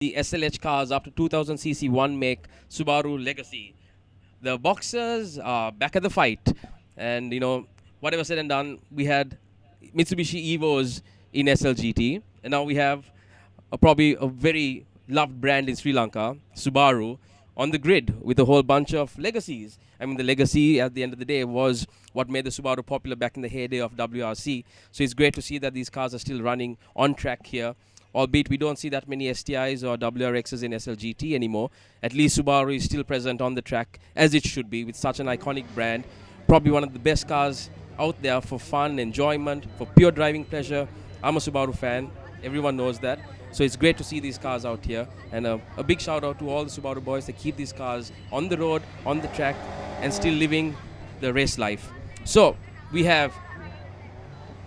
the SLH cars after 2000cc one make Subaru Legacy. The boxers are back at the fight, and whatever said and done, we had Mitsubishi Evos in SLGT, and now we have probably a very loved brand in Sri Lanka, Subaru, on the grid with a whole bunch of legacies. I mean, the legacy at the end of the day was what made the Subaru popular back in the heyday of WRC. So it's great to see that these cars are still running on track here, albeit we don't see that many STIs or WRXs in SLGT anymore. At least Subaru is still present on the track, as it should be, with such an iconic brand. Probably one of the best cars out there for fun, enjoyment, for pure driving pleasure. I'm a Subaru fan. Everyone knows that. So it's great to see these cars out here. And a big shout out to all the Subaru boys that keep these cars on the road, on the track, and still living the race life. So we have,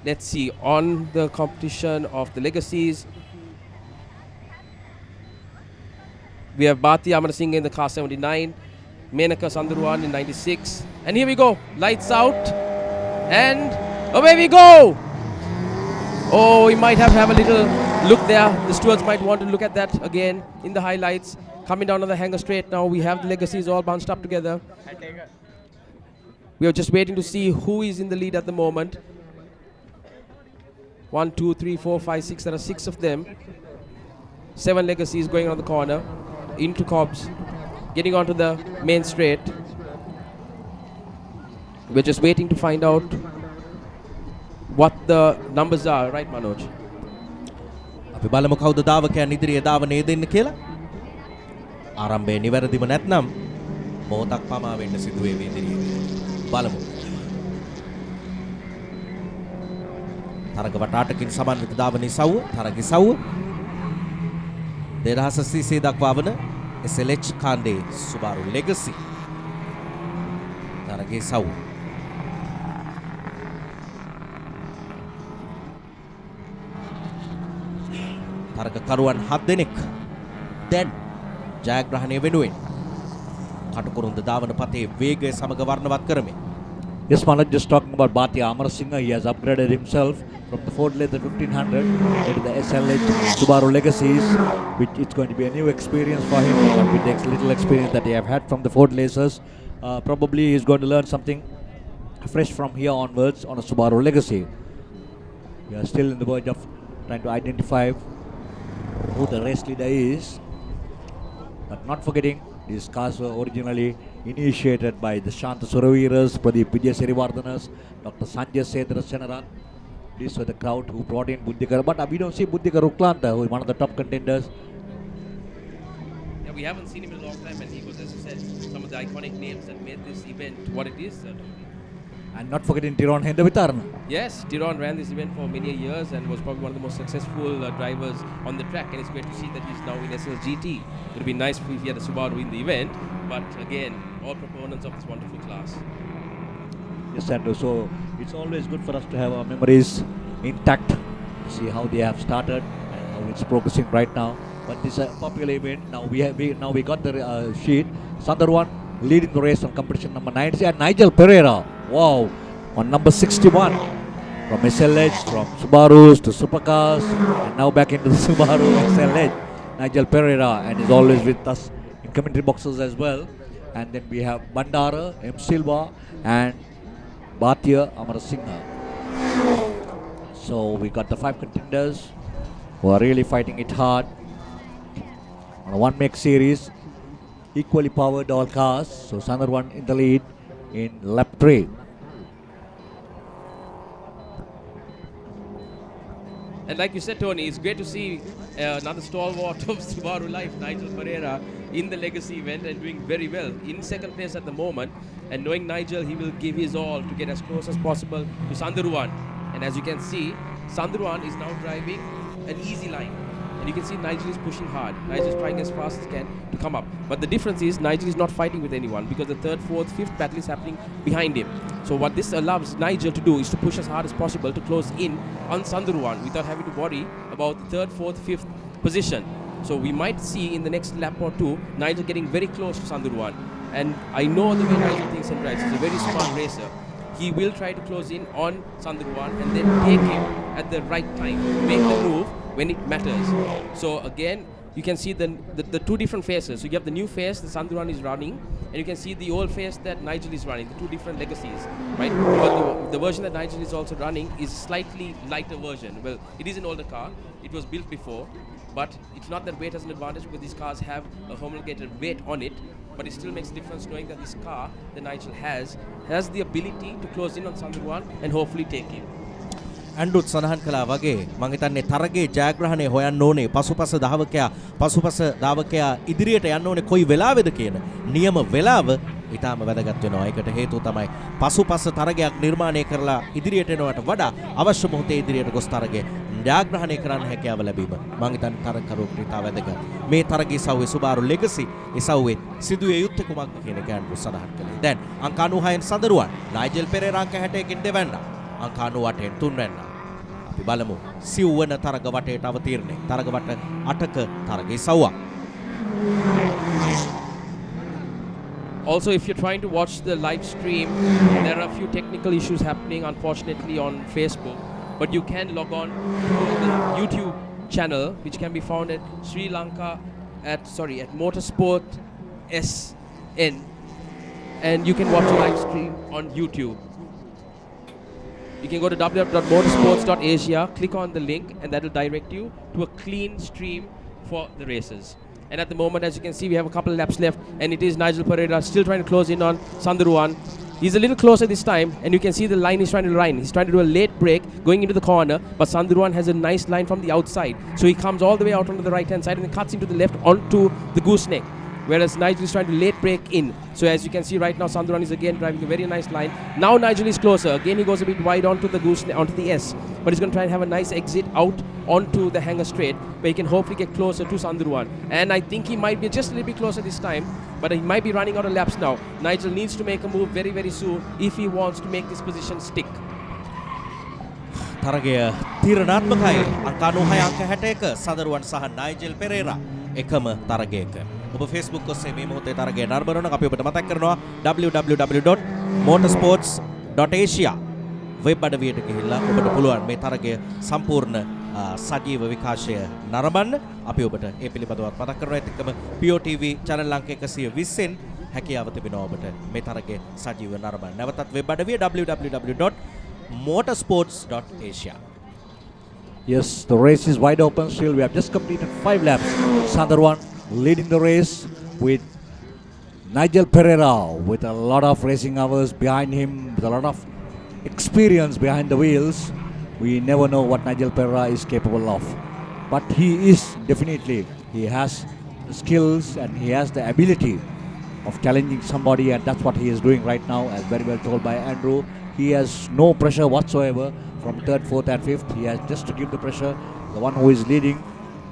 let's see, on the competition of the legacies, we have Bhati Amarasinghe in the car 79, Menaka Sandurwan in 96. And here we go, lights out, and away we go! Oh, we might have a little look there. The stewards might want to look at that again in the highlights. Coming down on the hanger straight now, we have the legacies all bunched up together. We are just waiting to see who is in the lead at the moment. 1, 2, 3, 4, 5, 6. There are 6 of them. 7 legacies going on the corner. Into Cobbs. Getting onto the main straight. We're just waiting to find out what the numbers are. Right, Manoj? අපි බලමු කවුද දාවකයන් ඉදිරියේ දාවනේ දෙන්න කියලා. ආරම්භයේ නිවැරදිම නැත්නම් මොහොතක් පමා වෙන්න සිදු වේවි ඉදිරියේ. බලමු. තරග වටාටකින් සමන්විත දාවනේ සව්ව, තරගයේ සව්ව. 2000cc දක්වා වන SLH කාණ්ඩේ Subaru Legacy. තරගයේ සව්ව. තරගකරුවන් 7 දෙනෙක් දැන් ජයග්‍රහණය වෙනුවෙන් කටුකුරුන්ද ධාවන පතේ වේගය සමග වර්ණවත් කරමින්. Yes, Manoj, just talking about Bhati Amarasinghe. He has upgraded himself from the Ford Laser 1500 into the SLH Subaru Legacies, which it's going to be a new experience for him. With the little experience that he have had from the Ford Lasers, probably he's going to learn something fresh from here onwards on a Subaru Legacy. We are still in the verge of trying to identify who the race leader is, but not forgetting these cars were originally initiated by the Shanta Suraviras, Pradeep Vijay Sirivardhanas, Dr. Sanjay Sedrasenaran. These were the crowd who brought in Buddhikar, but we don't see Buddhikar Uklanta, who is one of the top contenders. Yeah, we haven't seen him in a long time, and he was, as you said, some of the iconic names that made this event what it is. And not forgetting Tiron Hendavitarna. Yes, Tiron ran this event for many years and was probably one of the most successful drivers on the track, and it's great to see that he's now in SLGT. It would be nice if he had a Subaru in the event, but again, all proponents of this wonderful class. Yes, and so it's always good for us to have our memories intact, see how they have started and how it's progressing right now. But this is a popular event. Now we got the sheet. Sundarwan leading the race on competition number 90, and Nigel Pereira, wow, on number 61 from SLH, from Subarus to Supercars, and now back into the Subaru SLH. Nigel Pereira, and is always with us in commentary boxes as well. And then we have Bandara, M. Silva, and Bhatia Amarasinghe. So we got the 5 contenders who are really fighting it hard on a one-make series. Equally powered all cars. So Sundarwan in the lead in lap 3. And like you said, Tony, it's great to see another stalwart of Subaru life, Nigel Pereira, in the Legacy event and doing very well. In second place at the moment. And knowing Nigel, he will give his all to get as close as possible to Sandurwan. And as you can see, Sandurwan is now driving an easy line. And you can see Nigel is pushing hard. Nigel is trying as fast as he can to come up. But the difference is Nigel is not fighting with anyone because the 3rd, 4th, 5th battle is happening behind him. So what this allows Nigel to do is to push as hard as possible to close in on Sandurwan without having to worry about the 3rd, 4th, 5th position. So we might see in the next lap or two, Nigel getting very close to Sandurwan. And I know the way Nigel thinks and drives. He's a very smart racer. He will try to close in on Sandurwan and then take him at the right time, make the move when it matters. So again, you can see the two different faces. So you have the new face that Sandhuran is running, and you can see the old face that Nigel is running, the two different legacies, right? But the version that Nigel is also running is slightly lighter version. Well, it is an older car. It was built before, but it's not that weight has an advantage because these cars have a homologated weight on it, but it still makes a difference knowing that this car that Nigel has the ability to close in on Sandhuran and hopefully take him. ඇන්ඩුත් සඳහන් කළා වගේ මම හිතන්නේ තරගේ ජයග්‍රහණය හොයන්න ඕනේ පසුපස ධාවකයා ඉදිරියට යන්න ඕනේ කොයි වෙලාවෙද කියන නියම වෙලාව ඊටාම වැදගත් වෙනවා. ඒකට හේතුව තමයි පසුපස තරගයක් නිර්මාණය කරලා ඉදිරියට එනවට වඩා අවශ්‍ය මොහොතේ ඉදිරියට ගොස් තරගය ජයග්‍රහණය කරන්න හැකියාව ලැබීම මම හිතන්නේ තරගකරුවෙකුට ඉතා වැදගත්. මේ තරගයේ සව්වේ සුබාරු ලෙගසි ඉසව්වේ සිදුවේ යුත්තේ කුමක්ද කියන එක ඇන්ඩ්‍රු සඳහන් කළේ. දැන් අංක 96න් සඳරුවන් නයිජල් පෙරේරා අංක 61කින් දෙවැන්නා අංක 98න් තුන්වැන්නා. අපි බලමු සිව්වන තරග වටේට අවතීර්ණය. තරග වට 8ක තරගයේ සව්වා. Also, if you're trying to watch the live stream, there are a few technical issues happening, unfortunately, on Facebook. But you can log on to the YouTube channel, which can be found at Sri Lanka at motorsports SN, and you can watch the live stream on YouTube. You can go to www.motorsports.asia, click on the link, and that will direct you to a clean stream for the races. And at the moment, as you can see, we have a couple of laps left, and it is Nigel Pereira still trying to close in on Sandhuran. He's a little closer this time, and you can see the line he's trying to line. He's trying to do a late break going into the corner, but Sandhuran has a nice line from the outside. So he comes all the way out onto the right-hand side and then cuts into the left onto the gooseneck. Whereas Nigel is trying to late break in. So as you can see right now, Sandhuran is again driving a very nice line. Now Nigel is closer. Again, he goes a bit wide onto the gooseneck, onto the S. But he's going to try and have a nice exit out onto the hanger straight, where he can hopefully get closer to Sandhuran. And I think he might be just a little bit closer this time, but he might be running out of laps now. Nigel needs to make a move very, very soon if he wants to make this position stick. තරගය තීරණාත්මකයි. අංක 96 අංක 61 සඳරුවන් සහ නයිජල් පෙරේරා එකම තරගයක. ඔබ Facebook ඔස්සේ මේ මොහොතේ තරගය නරඹනවා. අපි ඔබට මතක් කරනවා www.motorsports.asia වෙබ් අඩවියට ගිහිල්ලා ඔබට පුළුවන් මේ තරගය සම්පූර්ණ සජීව විකාශය නරඹන්න. අපි ඔබට ඒ පිළිබඳව මතක් කරනවා. ඒත් එක්කම POTV channel අංක 120න් හැකියාව තිබෙනවා ඔබට මේ තරගය සජීව නරඹන්න. නැවතත් වෙබ් අඩවිය www.motorsports.asia. Yes, the race is wide open still. We have just completed 5 laps. Sandhuran leading the race with Nigel Pereira with a lot of racing hours behind him, with a lot of experience behind the wheels. We never know what Nigel Pereira is capable of. But he has the skills and he has the ability of challenging somebody, and that's what he is doing right now, as very well told by Andrew. He has no pressure whatsoever from 3rd, 4th and 5th. He has just to give the pressure. The one who is leading,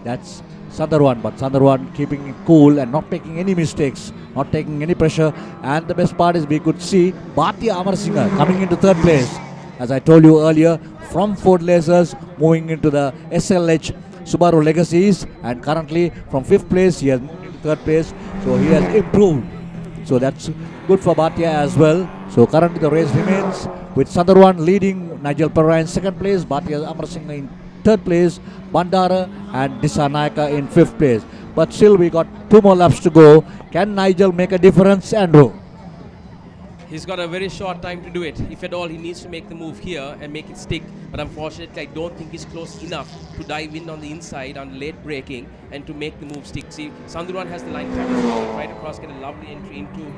that's Sandhuran, but Sandhuran keeping it cool and not making any mistakes, not taking any pressure. And the best part is we could see Bhatia Amarasinghe coming into 3rd place, as I told you earlier, from Ford Lasers moving into the SLH Subaru Legacies, and currently from 5th place he has moved into 3rd place, so he has improved. So that's good for Bhatia as well. So currently the race remains with Sandhuran leading, Nigel Pereira in 2nd place, Bhatia Amarasinghe in 3rd place, Bandara and Dissanayaka in 5th place. But still we got 2 more laps to go. Can Nigel make a difference, Andrew? He's got a very short time to do it. If at all, he needs to make the move here and make it stick. But unfortunately, I don't think he's close enough to dive in on the inside on late braking and to make the move stick. See, Sandhuran has the line covered right across, get a lovely entry into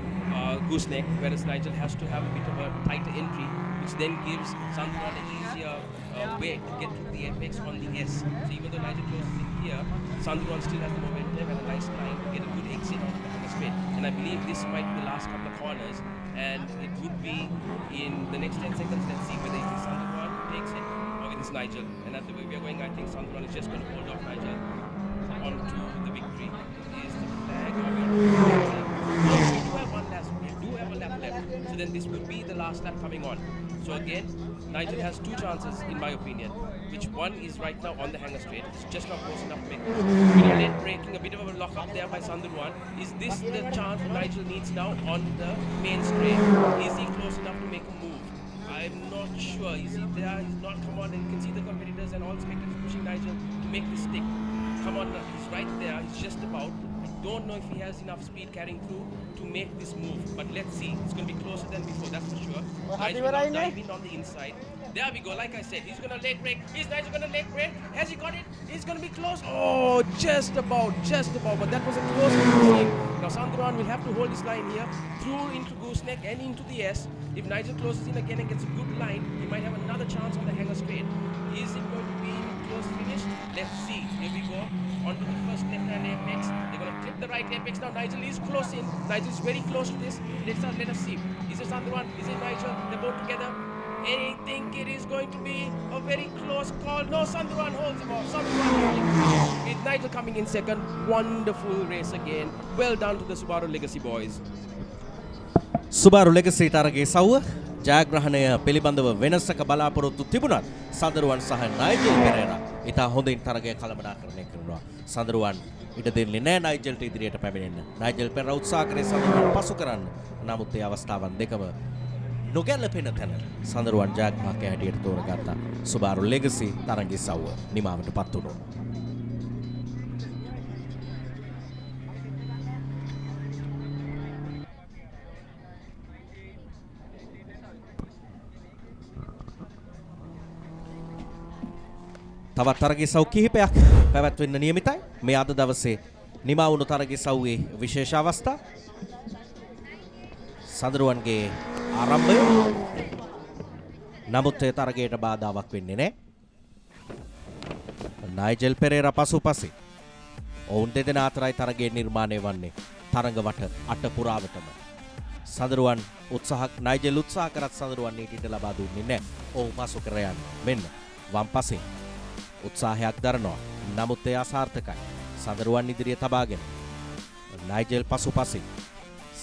gooseneck, whereas Nigel has to have a bit of a tighter entry, which then gives Sandhuran an easier way to get to the apex on the S. So even though Nigel closes in here, Sandhuran still has the momentum and a nice line to get a good exit onto the straight. And I believe this might be the last couple of corners, and it would be in the next 10 seconds. Let's see whether it is Sandhuran who takes it or it is Nigel. And at the way we are going, I think Sandhuran is just going to hold off Nigel onto the victory. Is the flag or we do have one last? We do have a lap left. So then this would be the last lap coming on. So again, Nigel has 2 chances in my opinion, which one is right now on the hanger straight. It's just not close enough to make it. With a late braking, a bit of a lock up there by Sandhuran. Is this the chance Nigel needs now on the main straight? Is he close enough to make a move? I'm not sure. Is he there? He's not. Come on, and you can see the competitors and all spectators pushing Nigel to make this stick. Come on, he's right there. He's just about. I don't know if he has enough speed carrying through to make this move. But let's see. It's going to be closer than before, that's for sure. Nigel will now dive in on the inside. There we go. Like I said, he's going to leg break. Is Nigel going to leg break? Has he got it? He's going to be close. Oh, just about. But that was a close one. Now Sandhuran will have to hold his line here through into gooseneck and into the S. If Nigel closes in again and gets a good line, he might have another chance on the hanger straight. Is it going to be close finish? Let's see. Here we go. Onto the first left hand apex. They're going to clip the right apex. Now Nigel is close in. Nigel is very close to this. Let us see. Is it Sandhuran? Is it Nigel? They're both together. I think it is going to be a very close call. No, Sandhuran holds him off. With Nigel coming in second. Wonderful race again. Well done to the Subaru Legacy boys. Subaru Legacy තරගේ සව්ව ජයග්‍රහණය පිළිබඳව වෙනසක බලාපොරොත්තු තිබුණත් සඳරුවන් සහ නයිජල් පෙරේරා ඉතා හොඳින් තරගය කළමනාකරණය කරනවා. සඳරුවන් ඉඩ දෙන්නේ නැහැ නයිජල්ට ඉදිරියට පැමිණෙන්න. නයිජල් පෙරේරා උත්සාහ කරේ සඳරුවන් පසු කරන්න. නමුත් ඒ අවස්ථාවන් දෙකම නොගැලපෙන තැන සඳරුවන් ජයග්‍රාහකයා හැටියට තෝරගත්තා. Subaru Legacy තරගයේ සව්ව නිමාවටපත් වුණා. තවත් තරගයේ සව් කිහිපයක් පැවැත්වෙන්න නියමිතයි. මේ අද දවසේ නිමා වුණු තරගයේ සව්වේ විශේෂ අවස්ථා. සඳරුවන්ගේ ආරම්භය. නමුත් ඒ තරගයට බාධාවක් වෙන්නේ නැහැ. නයිජල් පෙරේරා පසුපසින්. ඔවුන් දෙදෙනා අතරයි තරගයේ නිර්මාණය වන්නේ. තරඟ වට අට පුරාවටම. සඳරුවන් නයිජල් උත්සාහ කරත් සඳරුවන් ඊට ලබා දුන්නේ නැහැ. ඔවුන් පසු කර යන්නේ. මෙන්න වම් පසින් උත්සාහයක් දරනවා. නමුත් ඒ අසාර්ථකයි. සඳරුවන් ඉදිරිය තබාගෙන නයිජල් පසුපසින්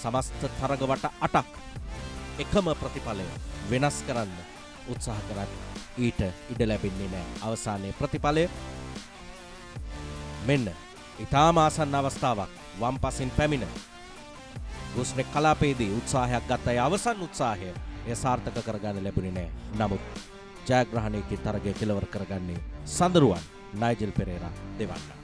සමස්ත තරග වට 8ක් එකම ප්‍රතිඵලය වෙනස් කරන්න උත්සාහ කරත් ඊට ඉඩ ලැබෙන්නේ නැහැ. අවසානයේ ප්‍රතිඵලය මෙන්න ඊටාම ආසන්න අවස්ථාවක් වම් පසින් පැමිණ ගුස්නෙක් කලාපයේදී උත්සාහයක් ගත්ත ඒ අවසන් උත්සාහය ඒ සාර්ථක කරගන්න ලැබුණේ නැහැ. නමුත් ජයග්‍රහණයකින් තරගය කෙලවර කරගන්නේ සඳරුවන් නයිජල් පෙරේරා දෙවන්න.